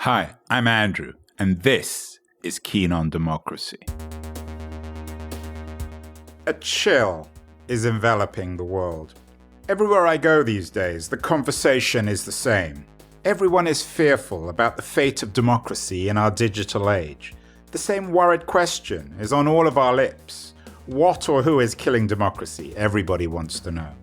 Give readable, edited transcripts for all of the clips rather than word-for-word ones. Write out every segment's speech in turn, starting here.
Hi, I'm Andrew, and this is Keen on Democracy. A chill is enveloping the world. Everywhere I go these days, the conversation is the same. Everyone is fearful about the fate of democracy in our digital age. The same worried question is on all of our lips. What or who is killing democracy? Everybody wants to know.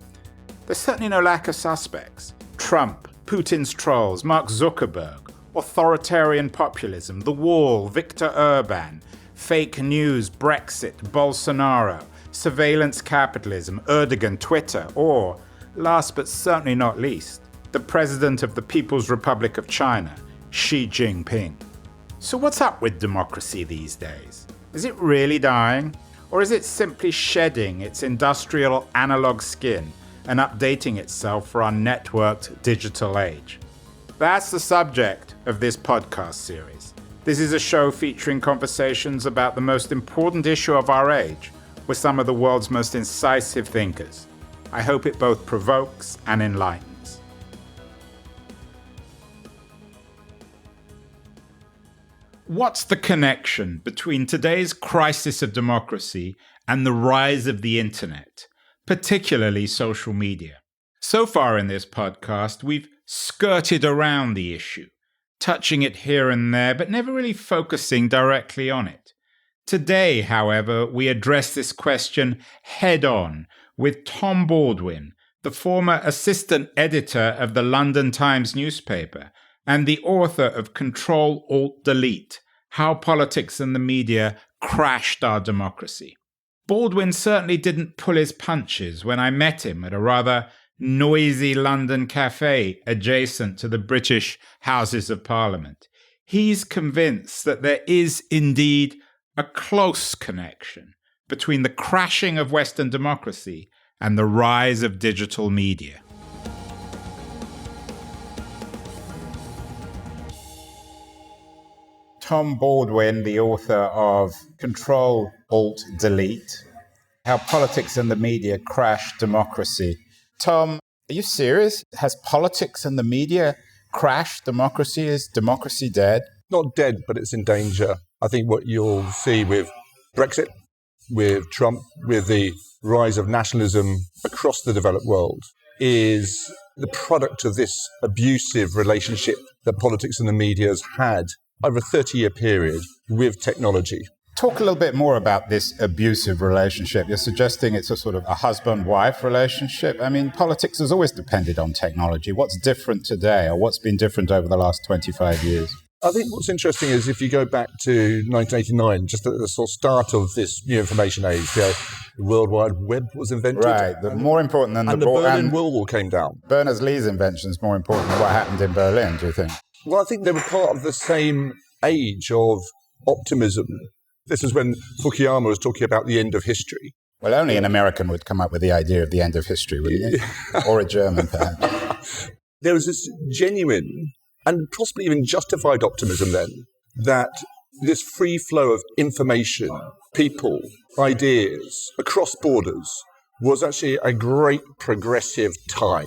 There's certainly no lack of suspects. Trump, Putin's trolls, Mark Zuckerberg, authoritarian populism, the wall, Viktor Orban, fake news, Brexit, Bolsonaro, surveillance capitalism, Erdogan, Twitter, or, last but certainly not least, the president of the People's Republic of China, Xi Jinping. So what's up with democracy these days? Is it really dying? Or is it simply shedding its industrial analog skin and updating itself for our networked digital age? That's the subject of this podcast series. This is a show featuring conversations about the most important issue of our age with some of the world's most incisive thinkers. I hope it both provokes and enlightens. What's the connection between today's crisis of democracy and the rise of the internet, particularly social media? So far in this podcast, we've skirted around the issue, touching it here and there, but never really focusing directly on it. Today, however, we address this question head-on with Tom Baldwin, the former assistant editor of the London Times newspaper and the author of Control-Alt-Delete, How Politics and the Media Crashed Our Democracy. Baldwin certainly didn't pull his punches when I met him at a rather noisy London cafe adjacent to the British Houses of Parliament. He's convinced that there is indeed a close connection between the crashing of Western democracy and the rise of digital media. Tom Baldwin, the author of Control-Alt-Delete, How Politics and the Media Crashed Democracy. Tom, are you serious? Has politics and the media crashed democracy? Is democracy dead? Not dead, but it's in danger. I think what you'll see with Brexit, with Trump, with the rise of nationalism across the developed world is the product of this abusive relationship that politics and the media has had over a 30-year period with technology. Talk a little bit more about this abusive relationship. You're suggesting it's a sort of a husband-wife relationship. I mean, politics has always depended on technology. What's different today, or what's been different over the last 25 years? I think what's interesting is if you go back to 1989, just at the sort of start of this new information age, the World Wide Web was invented. Right, more important than the Berlin Wall came down. Berners-Lee's invention is more important than what happened in Berlin, do you think? Well, I think they were part of the same age of optimism. This is when Fukuyama was talking about the end of history. Well, only an American would come up with the idea of the end of history, wouldn't he? Or a German, perhaps. There was this genuine and possibly even justified optimism then that this free flow of information, people, ideas across borders was actually a great progressive tide.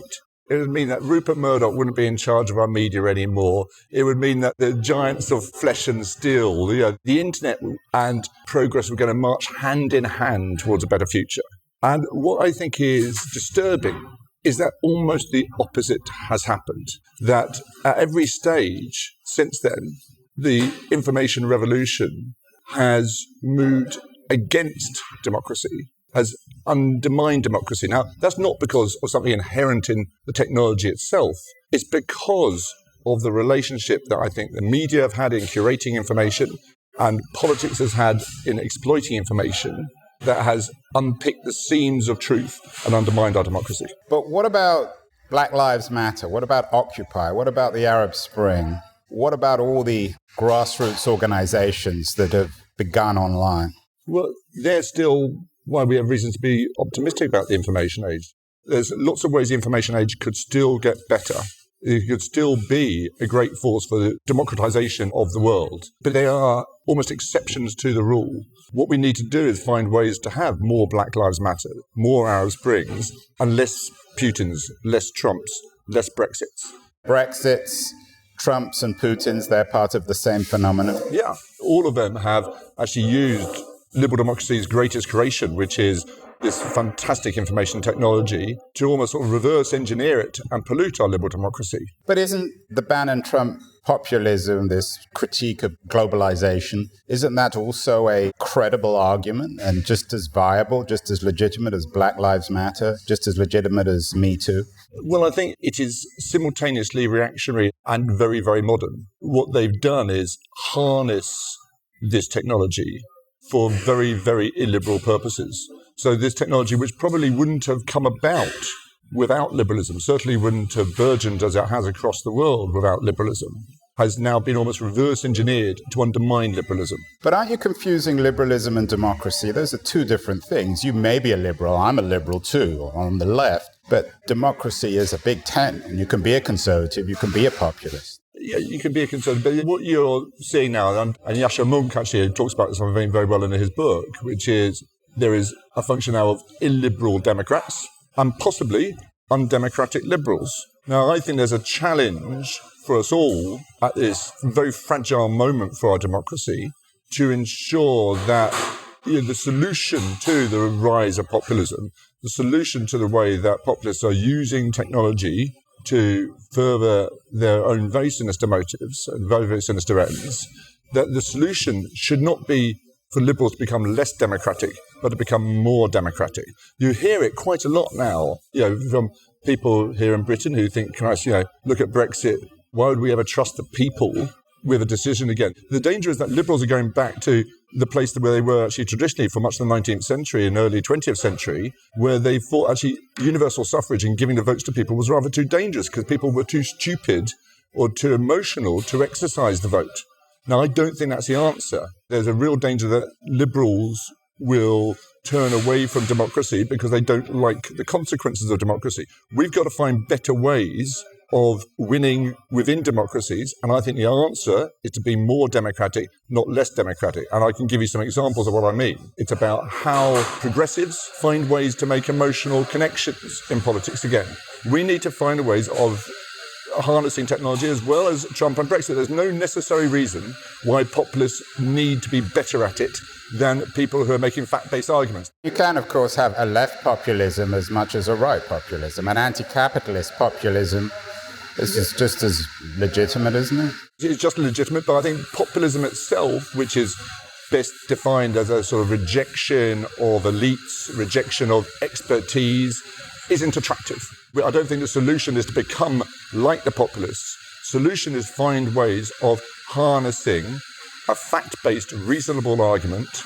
It would mean that Rupert Murdoch wouldn't be in charge of our media anymore. It would mean that the giants of flesh and steel, the internet and progress were going to march hand in hand towards a better future. And what I think is disturbing is that almost the opposite has happened. That at every stage since then, the information revolution has moved against democracy, has undermined democracy. Now, that's not because of something inherent in the technology itself. It's because of the relationship that I think the media have had in curating information and politics has had in exploiting information that has unpicked the seams of truth and undermined our democracy. But what about Black Lives Matter? What about Occupy? What about the Arab Spring? What about all the grassroots organizations that have begun online? Well, they're still why we have reason to be optimistic about the information age. There's lots of ways the information age could still get better. It could still be a great force for the democratization of the world. But they are almost exceptions to the rule. What we need to do is find ways to have more Black Lives Matter, more Arab Springs, and less Putins, less Trumps, less Brexits. Brexits, Trumps and Putins, they're part of the same phenomenon? Yeah, all of them have actually used liberal democracy's greatest creation, which is this fantastic information technology, to almost sort of reverse engineer it and pollute our liberal democracy. But isn't the Bannon-Trump populism, this critique of globalization, isn't that also a credible argument and just as viable, just as legitimate as Black Lives Matter, just as legitimate as Me Too? Well, I think it is simultaneously reactionary and very, very modern. What they've done is harness this technology for very, very illiberal purposes. So this technology, which probably wouldn't have come about without liberalism, certainly wouldn't have burgeoned as it has across the world without liberalism, has now been almost reverse engineered to undermine liberalism. But aren't you confusing liberalism and democracy? Those are two different things. You may be a liberal, I'm a liberal too, on the left, but democracy is a big tent, and you can be a conservative, you can be a populist. Yeah, you can be a conservative, but what you're seeing now, and Yasha Monk actually talks about this very, very well in his book, which is there is a function now of illiberal Democrats and possibly undemocratic liberals. Now, I think there's a challenge for us all at this very fragile moment for our democracy to ensure that the solution to the rise of populism, the solution to the way that populists are using technology to further their own very sinister motives and very, very sinister ends, that the solution should not be for liberals to become less democratic, but to become more democratic. You hear it quite a lot now, from people here in Britain who think, Christ, look at Brexit. Why would we ever trust the people with a decision again? The danger is that liberals are going back to the place where they were actually traditionally for much of the 19th century and early 20th century, where they thought actually universal suffrage and giving the votes to people was rather too dangerous because people were too stupid or too emotional to exercise the vote. Now, I don't think that's the answer. There's a real danger that liberals will turn away from democracy because they don't like the consequences of democracy. We've got to find better ways of winning within democracies, and I think the answer is to be more democratic, not less democratic. And I can give you some examples of what I mean. It's about how progressives find ways to make emotional connections in politics again. We need to find ways of harnessing technology as well as Trump and Brexit. There's no necessary reason why populists need to be better at it than people who are making fact-based arguments. You can, of course, have a left populism as much as a right populism. An anti-capitalist populism is just as legitimate, isn't it? It's just legitimate, but I think populism itself, which is best defined as a sort of rejection of elites, rejection of expertise, isn't attractive. I don't think the solution is to become like the populists. Solution is find ways of harnessing a fact-based, reasonable argument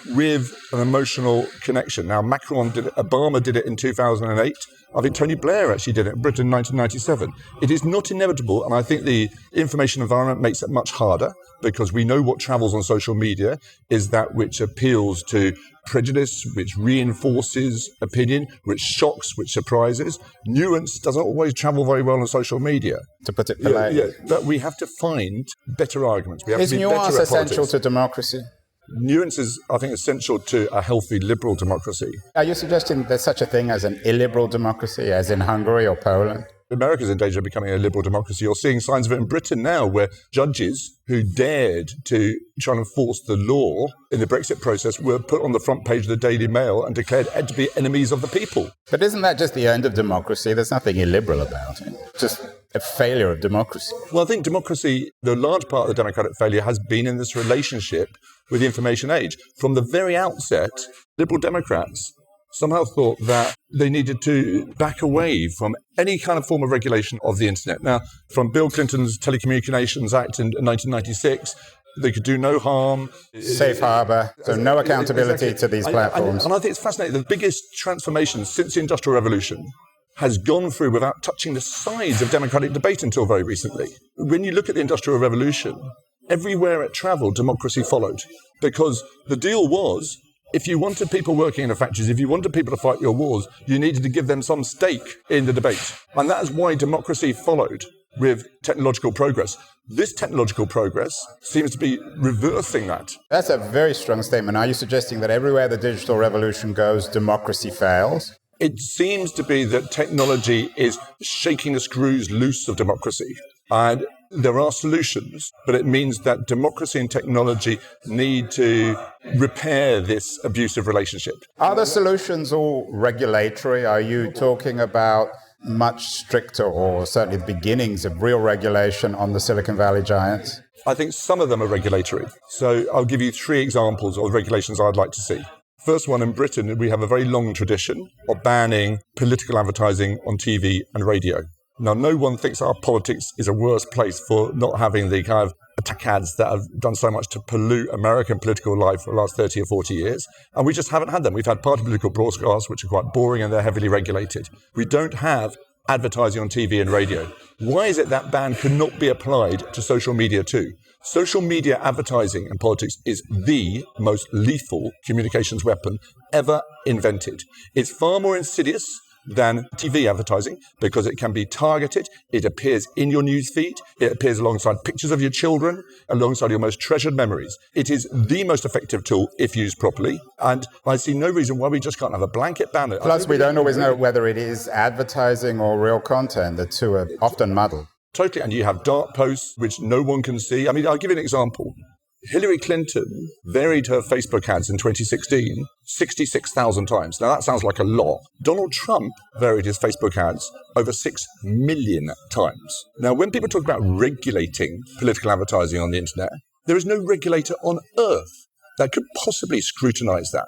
with an emotional connection. Now, Macron did it, Obama did it in 2008. I think Tony Blair actually did it in Britain in 1997. It is not inevitable, and I think the information environment makes it much harder because we know what travels on social media is that which appeals to prejudice, which reinforces opinion, which shocks, which surprises. Nuance doesn't always travel very well on social media. To put it politely. But we have to find better arguments. We have Is to be better nuance at essential politics. to democracy? Nuance is, I think, essential to a healthy liberal democracy. Are you suggesting there's such a thing as an illiberal democracy, as in Hungary or Poland? America's in danger of becoming a liberal democracy. You're seeing signs of it in Britain now, where judges who dared to try and enforce the law in the Brexit process were put on the front page of the Daily Mail and declared to be enemies of the people. But isn't that just the end of democracy? There's nothing illiberal about it. Just a failure of democracy. Well, I think democracy, the large part of the democratic failure has been in this relationship with the information age. From the very outset, Liberal Democrats somehow thought that they needed to back away from any kind of form of regulation of the internet. Now, from Bill Clinton's Telecommunications Act in 1996, they could do no harm. Safe harbor, so no accountability Exactly. to these platforms. And I think it's fascinating. The biggest transformation since the Industrial Revolution has gone through without touching the sides of democratic debate until very recently. When you look at the Industrial Revolution, everywhere it travelled, democracy followed. Because the deal was, if you wanted people working in the factories, if you wanted people to fight your wars, you needed to give them some stake in the debate. And that is why democracy followed with technological progress. This technological progress seems to be reversing that. That's a very strong statement. Are you suggesting that everywhere the digital revolution goes, democracy fails? It seems to be that technology is shaking the screws loose of democracy. And There are solutions, but it means that democracy and technology need to repair this abusive relationship. Are the solutions all regulatory? Are you talking about much stricter, or certainly the beginnings of real regulation on the Silicon Valley giants? I think some of them are regulatory. So I'll give you 3 examples of regulations I'd like to see. First one, in Britain, we have a very long tradition of banning political advertising on TV and radio. Now, no one thinks our politics is a worse place for not having the kind of attack ads that have done so much to pollute American political life for the last 30 or 40 years. And we just haven't had them. We've had party political broadcasts, which are quite boring and they're heavily regulated. We don't have advertising on TV and radio. Why is it that ban could not be applied to social media too? Social media advertising in politics is the most lethal communications weapon ever invented. It's far more insidious than TV advertising because it can be targeted, it appears in your newsfeed, it appears alongside pictures of your children, alongside your most treasured memories. It is the most effective tool if used properly, and I see no reason why we just can't have a blanket ban. Plus, we don't always know whether it is advertising or real content. The two are often muddled. Totally, and you have dark posts which no one can see. I mean, I'll give you an example. Hillary Clinton varied her Facebook ads in 2016 66,000 times. Now, that sounds like a lot. Donald Trump varied his Facebook ads over 6 million times. Now, when people talk about regulating political advertising on the internet, there is no regulator on earth that could possibly scrutinize that.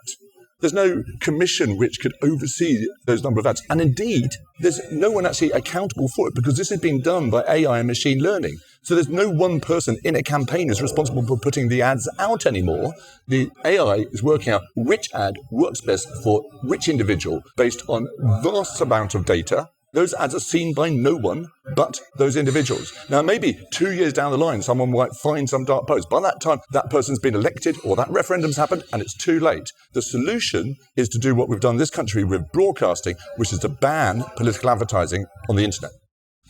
There's no commission which could oversee those number of ads. And indeed, there's no one actually accountable for it because this has been done by AI and machine learning. So there's no one person in a campaign who's responsible for putting the ads out anymore. The AI is working out which ad works best for which individual based on vast amount of data. Those ads are seen by no one but those individuals. Now, maybe 2 years down the line, someone might find some dark post. By that time, that person's been elected or that referendum's happened and it's too late. The solution is to do what we've done in this country with broadcasting, which is to ban political advertising on the internet.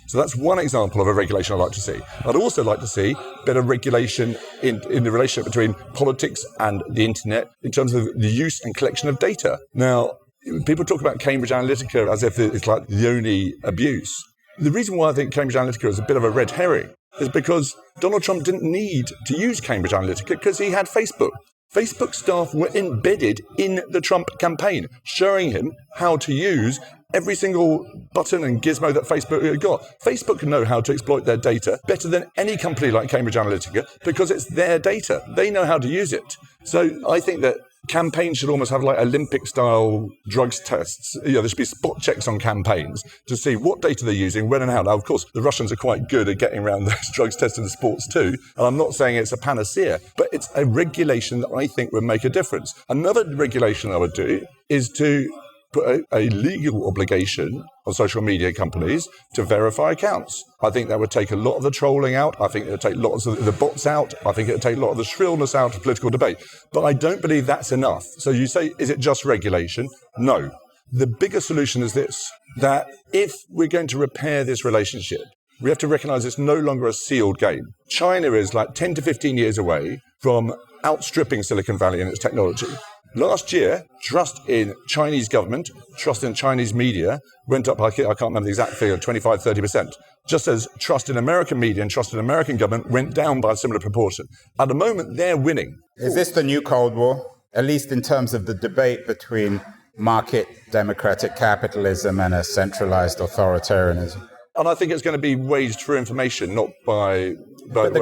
So that's one example of a regulation I'd like to see. I'd also like to see better regulation in the relationship between politics and the internet in terms of the use and collection of data. Now, people talk about Cambridge Analytica as if it's like the only abuse. The reason why I think Cambridge Analytica is a bit of a red herring is because Donald Trump didn't need to use Cambridge Analytica because he had Facebook. Facebook staff were embedded in the Trump campaign, showing him how to use every single button and gizmo that Facebook had got. Facebook know how to exploit their data better than any company like Cambridge Analytica because it's their data. They know how to use it. So I think that campaigns should almost have like Olympic-style drugs tests. There should be spot checks on campaigns to see what data they're using, when and how. Now, of course, the Russians are quite good at getting around those drugs tests in the sports too. And I'm not saying it's a panacea, but it's a regulation that I think would make a difference. Another regulation I would do is to put a legal obligation on social media companies to verify accounts. I think that would take a lot of the trolling out. I think it would take lots of the bots out. I think it would take a lot of the shrillness out of political debate. But I don't believe that's enough. So you say, is it just regulation? No. The bigger solution is this, that if we're going to repair this relationship, we have to recognize it's no longer a sealed game. China is like 10 to 15 years away from outstripping Silicon Valley in its technology. Last year, trust in Chinese government, trust in Chinese media went up, I can't remember the exact figure, 25, 30%. Just as trust in American media and trust in American government went down by a similar proportion. At the moment, they're winning. Is this the new Cold War? At least in terms of the debate between market democratic capitalism and a centralized authoritarianism? And I think it's going to be waged through information, not by... But the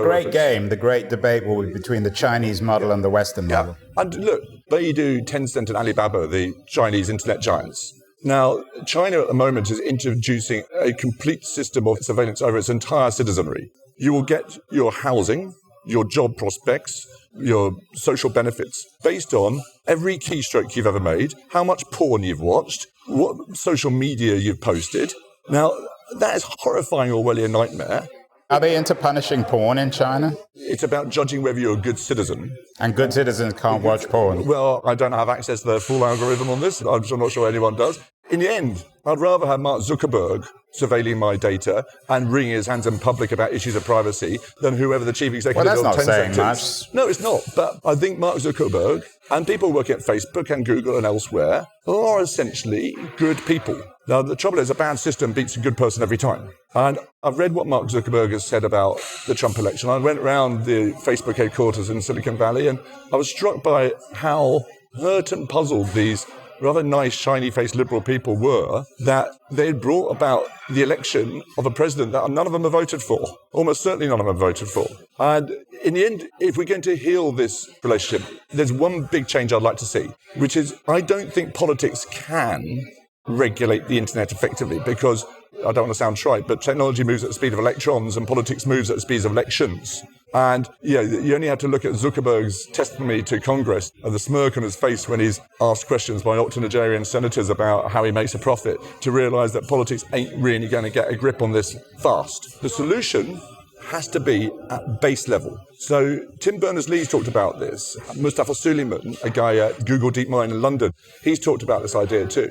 great debate will be between the Chinese model and the Western model. And look, Baidu, Tencent and Alibaba, the Chinese internet giants. Now, China at the moment is introducing a complete system of surveillance over its entire citizenry. You will get your housing, your job prospects, your social benefits based on every keystroke you've ever made, how much porn you've watched, what social media you've posted. Now, that is horrifying Orwellian nightmare. Are they into punishing porn in China? It's about judging whether you're a good citizen. And good citizens can't watch porn? Well, I don't have access to the full algorithm on this. I'm not sure anyone does. In the end, I'd rather have Mark Zuckerberg surveilling my data and wringing his hands in public about issues of privacy than whoever the chief executive Well, that's of not Tencent saying is. much. No, it's not. But I think Mark Zuckerberg and people working at Facebook and Google and elsewhere are essentially good people. Now, the trouble is a bad system beats a good person every time. And I've read what Mark Zuckerberg has said about the Trump election. I went around the Facebook headquarters in Silicon Valley and I was struck by how hurt and puzzled these rather nice, shiny-faced liberal people were that they had brought about the election of a president that none of them have voted for. Almost certainly none of them have voted for. And in the end, if we're going to heal this relationship, there's one big change I'd like to see, which is I don't think politics can regulate the internet effectively because, I don't want to sound trite, but technology moves at the speed of electrons and politics moves at the speed of elections. And you only have to look at Zuckerberg's testimony to Congress and the smirk on his face when he's asked questions by octogenarian senators about how he makes a profit to realise that politics ain't really going to get a grip on this fast. The solution has to be at base level. So Tim Berners-Lee's talked about this. Mustafa Suleyman, a guy at Google DeepMind in London, he's talked about this idea too,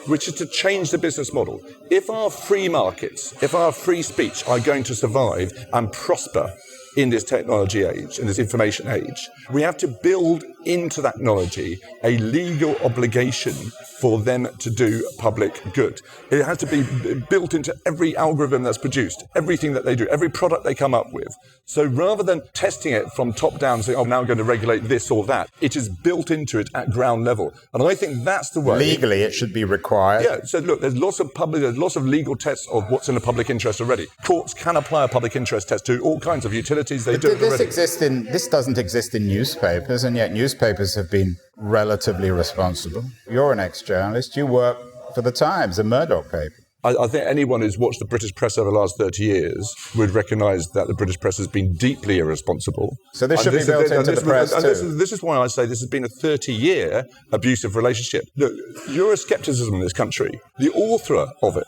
which is to change the business model. If our free markets, if our free speech are going to survive and prosper in this technology age, in this information age, we have to build into that technology a legal obligation for them to do public good. It has to be built into every algorithm that's produced, everything that they do, every product they come up with. So rather than testing it from top down, saying, oh, now I'm going to regulate this or that, it is built into it at ground level. And I think that's the way. Legally, it should be required. Yeah, so look, there's lots of legal tests of what's in the public interest already. Courts can apply a public interest test to all kinds of utilities. They do it already. This doesn't exist in newspapers, and yet newspapers have been relatively responsible. You're an ex-journalist. You work for The Times, a Murdoch paper. I think anyone who's watched the British press over the last 30 years would recognise that the British press has been deeply irresponsible. So this should be built into the press too. This is why I say this has been a 30-year abusive relationship. Look, Euroscepticism in this country, the author of it,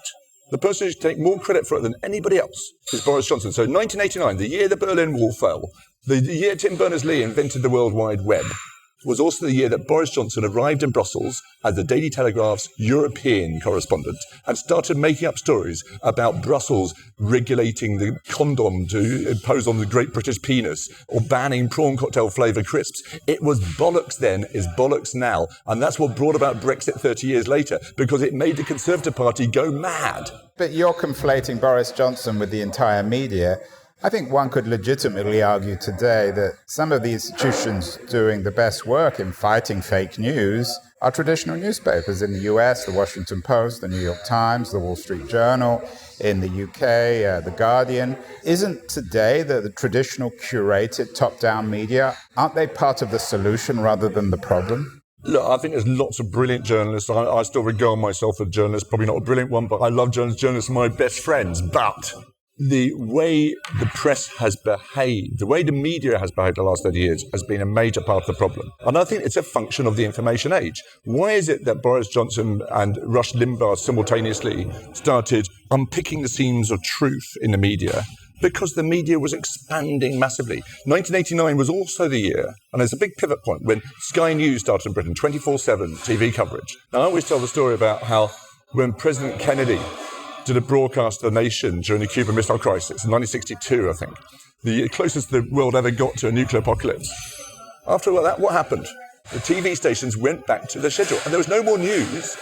the person who should take more credit for it than anybody else is Boris Johnson. So 1989, the year the Berlin Wall fell, the year Tim Berners-Lee invented the World Wide Web, was also the year that Boris Johnson arrived in Brussels as the Daily Telegraph's European correspondent and started making up stories about Brussels regulating the condom to impose on the Great British Penis or banning prawn cocktail flavoured crisps. It was bollocks then, is bollocks now. And that's what brought about Brexit 30 years later, because it made the Conservative Party go mad. But you're conflating Boris Johnson with the entire media. I think one could legitimately argue today that some of the institutions doing the best work in fighting fake news are traditional newspapers in the US, the Washington Post, the New York Times, the Wall Street Journal, in the UK, the Guardian. Isn't today the traditional curated top-down media, aren't they part of the solution rather than the problem? Look, I think there's lots of brilliant journalists. I still regard myself as a journalist, probably not a brilliant one, but I love journalists. Journalists are my best friends. But the way the press has behaved, the way the media has behaved the last 30 years has been a major part of the problem. And I think it's a function of the information age. Why is it that Boris Johnson and Rush Limbaugh simultaneously started unpicking the seams of truth in the media? Because the media was expanding massively. 1989 was also the year, and there's a big pivot point, when Sky News started in Britain, 24/7 TV coverage. Now, I always tell the story about how when President Kennedy did a broadcast to the nation during the Cuban Missile Crisis in 1962, I think, the closest the world ever got to a nuclear apocalypse. After that, what happened? The TV stations went back to their schedule, and there was no more news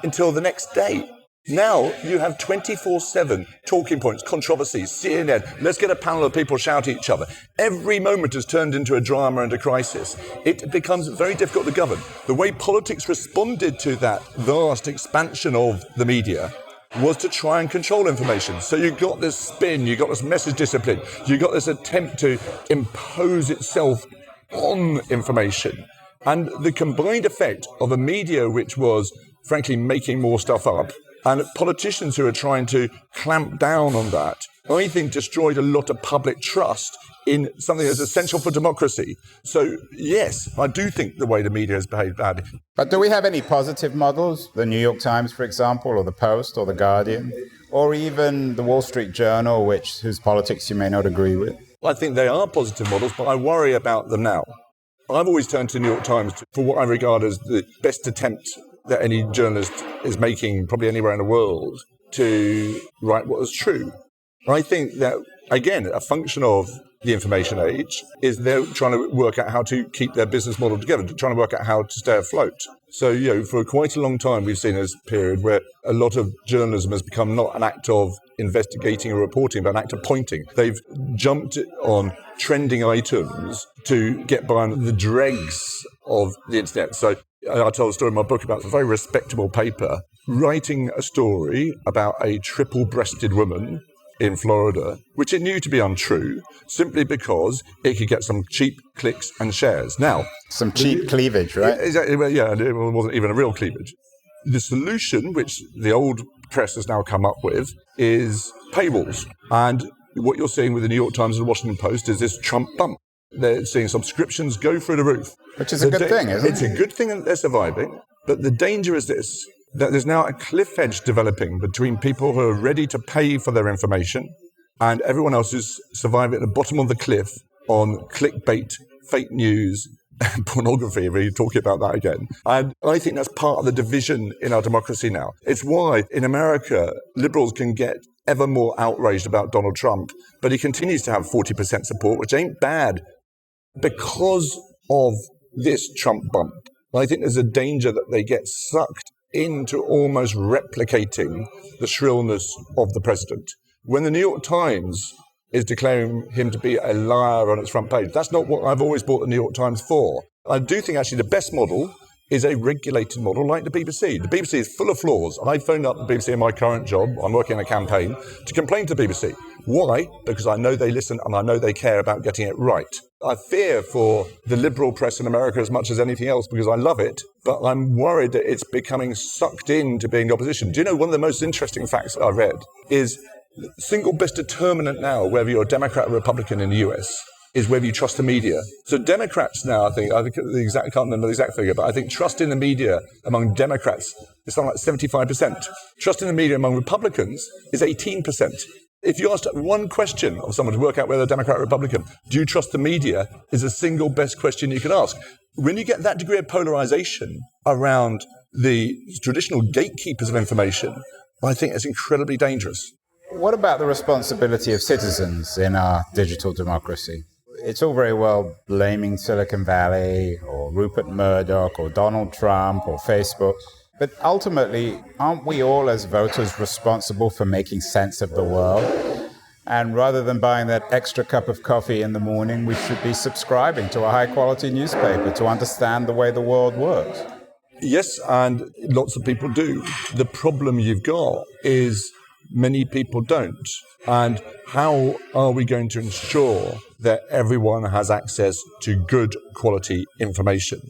until the next day. Now you have 24/7 talking points, controversies, CNN, let's get a panel of people shouting at each other. Every moment has turned into a drama and a crisis. It becomes very difficult to govern. The way politics responded to that vast expansion of the media was to try and control information. So you got this spin, you got this message discipline, you got this attempt to impose itself on information. And the combined effect of a media which was, frankly, making more stuff up, and politicians who are trying to clamp down on that, I think destroyed a lot of public trust in something that's essential for democracy. So, yes, I do think the way the media has behaved badly. But do we have any positive models? The New York Times, for example, or the Post, or the Guardian, or even the Wall Street Journal, whose politics you may not agree with? I think they are positive models, but I worry about them now. I've always turned to the New York Times for what I regard as the best attempt that any journalist is making, probably anywhere in the world, to write what is true. I think that, again, a function of the information age is they're trying to work out how to keep their business model together, trying to work out how to stay afloat. So, for quite a long time, we've seen this period where a lot of journalism has become not an act of investigating or reporting, but an act of pointing. They've jumped on trending items to get by on the dregs of the internet. So I told a story in my book about a very respectable paper writing a story about a triple-breasted woman in Florida, which it knew to be untrue, simply because it could get some cheap clicks and shares. Now, some cheap cleavage, right? Exactly. Well, yeah, and it wasn't even a real cleavage. The solution, which the old press has now come up with, is paywalls. And what you're seeing with the New York Times and the Washington Post is this Trump bump. They're seeing subscriptions go through the roof. Which is a good thing, isn't it? It's a good thing that they're surviving, but the danger is this, that there's now a cliff edge developing between people who are ready to pay for their information and everyone else who's surviving at the bottom of the cliff on clickbait, fake news, and pornography. We're talking about that again. And I think that's part of the division in our democracy now. It's why in America, liberals can get ever more outraged about Donald Trump, but he continues to have 40% support, which ain't bad, because of this Trump bump. I think there's a danger that they get sucked into almost replicating the shrillness of the president. When the New York Times is declaring him to be a liar on its front page, that's not what I've always bought the New York Times for. I do think actually the best model is a regulated model like the BBC. The BBC is full of flaws. I phoned up the BBC in my current job, I'm working on a campaign, to complain to the BBC. Why? Because I know they listen and I know they care about getting it right. I fear for the liberal press in America as much as anything else because I love it, but I'm worried that it's becoming sucked into being the opposition. Do you know one of the most interesting facts I read is the single best determinant now, whether you're a Democrat or Republican in the US, is whether you trust the media. So Democrats now, I can't remember the exact figure, but I think trust in the media among Democrats is something like 75%. Trust in the media among Republicans is 18%. If you asked one question of someone to work out whether they're Democrat or Republican, do you trust the media, is the single best question you can ask. When you get that degree of polarization around the traditional gatekeepers of information, I think it's incredibly dangerous. What about the responsibility of citizens in our digital democracy? It's all very well blaming Silicon Valley or Rupert Murdoch or Donald Trump or Facebook. But ultimately, aren't we all as voters responsible for making sense of the world? And rather than buying that extra cup of coffee in the morning, we should be subscribing to a high-quality newspaper to understand the way the world works. Yes, and lots of people do. The problem you've got is many people don't. And how are we going to ensure that everyone has access to good quality information?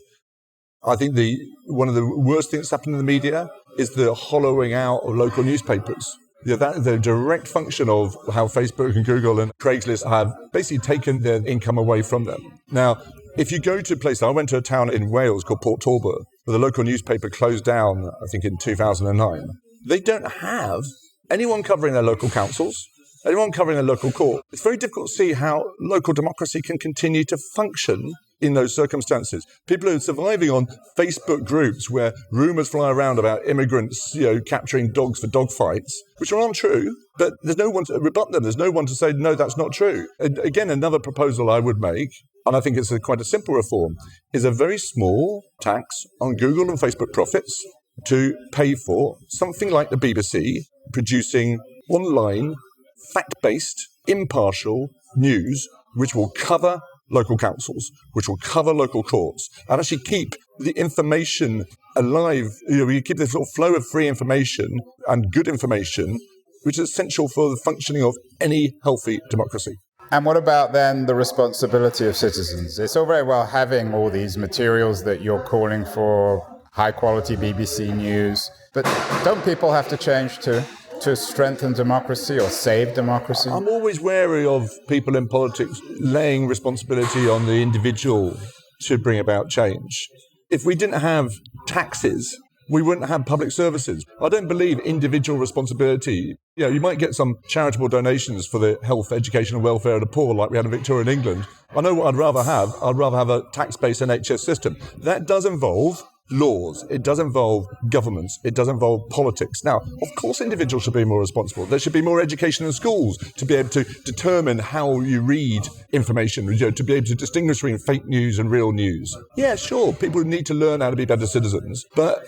I think one of the worst things that's happened in the media is the hollowing out of local newspapers. That the direct function of how Facebook and Google and Craigslist have basically taken their income away from them. Now, if you go to places, I went to a town in Wales called Port Talbot, where the local newspaper closed down, I think in 2009. They don't have anyone covering their local councils, anyone covering their local court. It's very difficult to see how local democracy can continue to function in those circumstances. People are surviving on Facebook groups where rumours fly around about immigrants, capturing dogs for dog fights, which are untrue, but there's no one to rebut them. There's no one to say, no, that's not true. And again, another proposal I would make, and I think it's quite a simple reform, is a very small tax on Google and Facebook profits to pay for something like the BBC producing online, fact-based, impartial news which will cover local councils, which will cover local courts, and actually keep the information alive. We keep this sort of flow of free information and good information, which is essential for the functioning of any healthy democracy. And what about then the responsibility of citizens? It's all very well having all these materials that you're calling for, high-quality BBC news, but don't people have to change too, to strengthen democracy or save democracy? I'm always wary of people in politics laying responsibility on the individual to bring about change. If we didn't have taxes, we wouldn't have public services. I don't believe individual responsibility. You might get some charitable donations for the health, education and welfare of the poor like we had in Victorian England. I know what I'd rather have. I'd rather have a tax-based NHS system. That does involve laws, it does involve governments, it does involve politics. Now, of course, individuals should be more responsible. There should be more education in schools to be able to determine how you read information, to be able to distinguish between fake news and real news. Yeah, sure, people need to learn how to be better citizens, but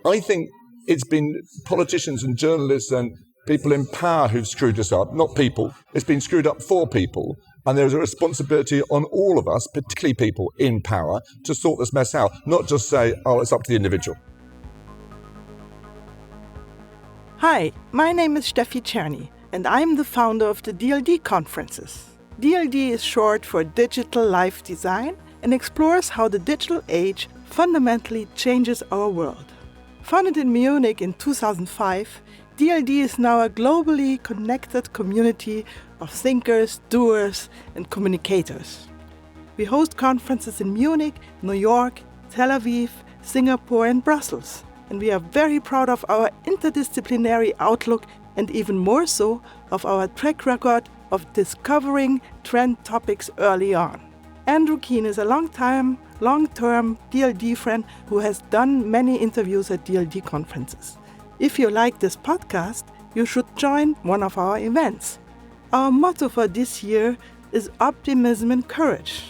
I think it's been politicians and journalists and people in power who've screwed us up, not people. It's been screwed up for people. And there's a responsibility on all of us, particularly people in power, to sort this mess out, not just say, oh, it's up to the individual. Hi, my name is Steffi Czerny, and I'm the founder of the DLD conferences. DLD is short for Digital Life Design and explores how the digital age fundamentally changes our world. Founded in Munich in 2005, DLD is now a globally connected community of thinkers, doers, and communicators. We host conferences in Munich, New York, Tel Aviv, Singapore, and Brussels. And we are very proud of our interdisciplinary outlook and even more so of our track record of discovering trend topics early on. Andrew Keane is a long-term DLD friend who has done many interviews at DLD conferences. If you like this podcast, you should join one of our events. Our motto for this year is optimism and courage.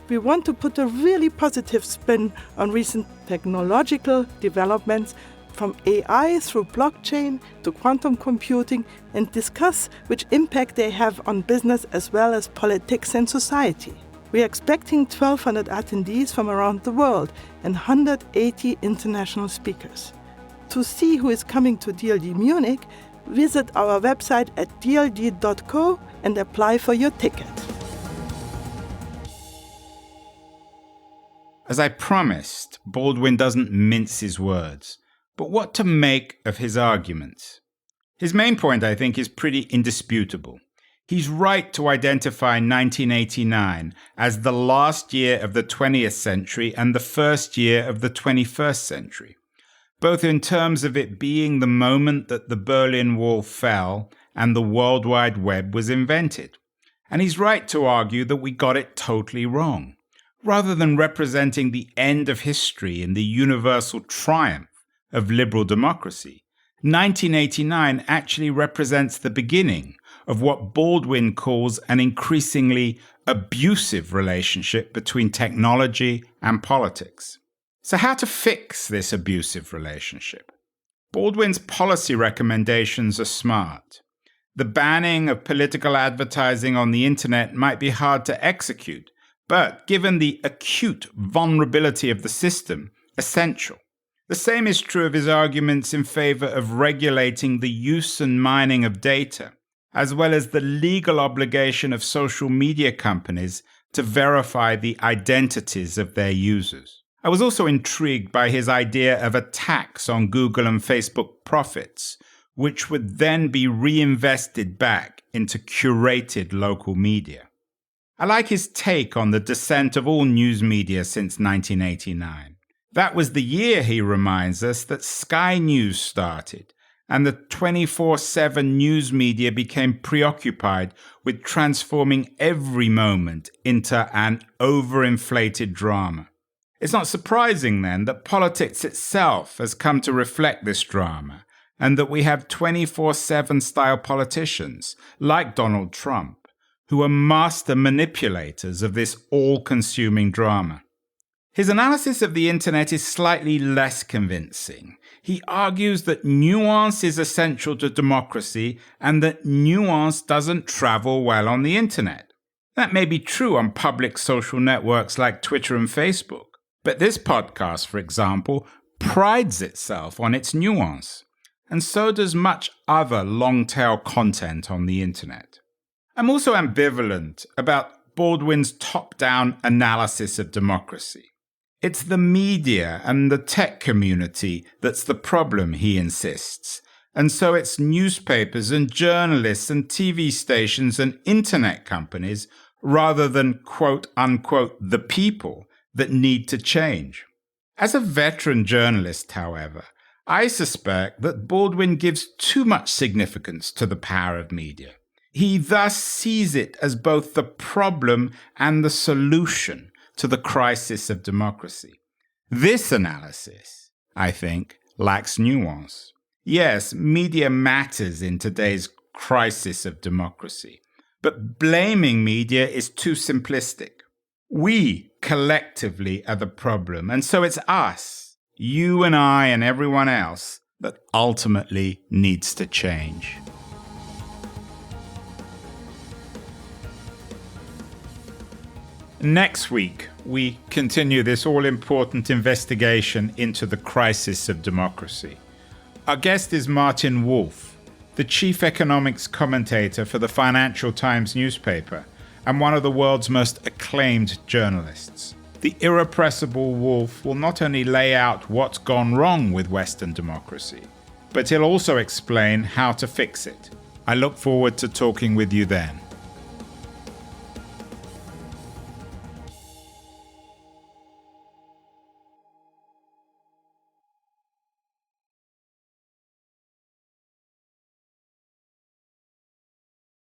We want to put a really positive spin on recent technological developments from AI through blockchain to quantum computing and discuss which impact they have on business as well as politics and society. We are expecting 1,200 attendees from around the world and 180 international speakers. To see who is coming to DLD Munich, visit our website at dld.co and apply for your ticket. As I promised, Baldwin doesn't mince his words. But what to make of his arguments? His main point, I think, is pretty indisputable. He's right to identify 1989 as the last year of the 20th century and the first year of the 21st century, both in terms of it being the moment that the Berlin Wall fell and the World Wide Web was invented. And he's right to argue that we got it totally wrong. Rather than representing the end of history and the universal triumph of liberal democracy, 1989 actually represents the beginning of what Baldwin calls an increasingly abusive relationship between technology and politics. So how to fix this abusive relationship? Baldwin's policy recommendations are smart. The banning of political advertising on the internet might be hard to execute, but given the acute vulnerability of the system, essential. The same is true of his arguments in favor of regulating the use and mining of data, as well as the legal obligation of social media companies to verify the identities of their users. I was also intrigued by his idea of a tax on Google and Facebook profits, which would then be reinvested back into curated local media. I like his take on the descent of all news media since 1989. That was the year, he reminds us, that Sky News started, and the 24/7 news media became preoccupied with transforming every moment into an overinflated drama. It's not surprising, then, that politics itself has come to reflect this drama, and that we have 24/7 style politicians, like Donald Trump, who are master manipulators of this all-consuming drama. His analysis of the internet is slightly less convincing. He argues that nuance is essential to democracy and that nuance doesn't travel well on the internet. That may be true on public social networks like Twitter and Facebook, but this podcast, for example, prides itself on its nuance, and so does much other long-tail content on the internet. I'm also ambivalent about Baldwin's top-down analysis of democracy. It's the media and the tech community that's the problem, he insists, and so it's newspapers and journalists and TV stations and internet companies rather than quote-unquote the people that need to change. As a veteran journalist, however, I suspect that Baldwin gives too much significance to the power of media. He thus sees it as both the problem and the solution to the crisis of democracy. This analysis, I think, lacks nuance. Yes, media matters in today's crisis of democracy, but blaming media is too simplistic. We collectively are the problem, and so it's us, you and I and everyone else, that ultimately needs to change. Next week, we continue this all-important investigation into the crisis of democracy. Our guest is Martin Wolf, the chief economics commentator for the Financial Times newspaper and one of the world's most acclaimed journalists. The irrepressible Wolf will not only lay out what's gone wrong with Western democracy, but he'll also explain how to fix it. I look forward to talking with you then.